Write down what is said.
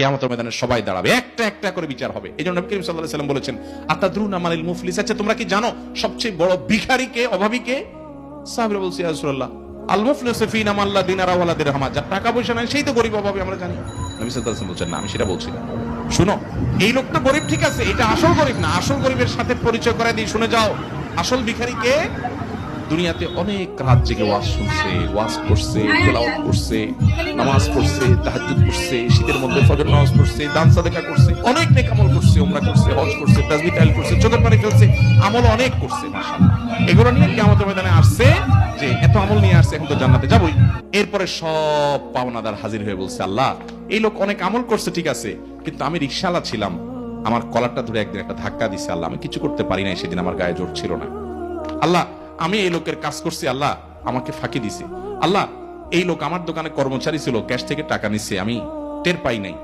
কিয়ামতের ময়দানে সবাই দাঁড়াবে, একটা একটা করে বিচার হবে। এই জন্য নবী করিম সাল্লাল্লাহু আলাইহি ওয়াসাল্লাম বলেছেন, আতাদরুনা মানিল মুফলিস, আচ্ছা তোমরা কি জানো সবচেয়ে বড় ভিখারি কে, অভাবী কে? সাহাবীরা বলছে, ইয়া রাসূলুল্লাহ, আল মুফলিসু ফিনা মান লা দিনারা ওয়ালা দিরহাম, যার টাকা পয়সা নাই সেই তো গরিব অভাবী, আমরা জানি। নবী সাল্লাল্লাহু আলাইহি ওয়াসাল্লাম বলছেন, না আমি সেটা বলছি না। শুনো, এই লোকটা গরিব ঠিক আছে, এটা আসল গরিব না। আসল গরিবের সাথে পরিচয় করায় দিই, শুনে যাও। আসল ভিখারি কে? দুনিয়াতে অনেক রাত জেগে ওয়াজ শুনছে, ওয়াজ করছে, তেলাওয়াত করছে, নামাজ পড়ছে, তাহাজ্জুদ করছে, শীতের মধ্যে ফজর নামাজ পড়ছে, দান সাদেকা করছে, অনেক নেক আমল করছে, উমরা করছে, হজ করছে, তাসবিহ তাহলিল করছে, চোখের পানি ফেলছে, আমল অনেক করছে, মাশাআল্লাহ। এগুলো নিয়ে কিয়ামতের ময়দানে আসছে যে এত আমল নিয়ে আসছে, এখন তো জান্নাতে যাবই। এরপরে সব পাওনাদার হাজির হয়ে বলছে, আল্লাহ এই লোক অনেক আমল করছে ঠিক আছে, কিন্তু আমি রিকশাওয়ালা ছিলাম, আমার কলারটা ধরে একদিন একটা ধাক্কা দিছে, আল্লাহ আমি কিছু করতে পারি নাই, সেদিন আমার গায়ে জোর ছিল না। আল্লাহ আমি এই লোকের কাজ করছি, আল্লাহ আমাকে ফাঁকি দিছে। আল্লাহ এই লোক আমার দোকানে কর্মচারী ছিল, ক্যাশ থেকে টাকা নিচ্ছে, আমি টের পাই নাই।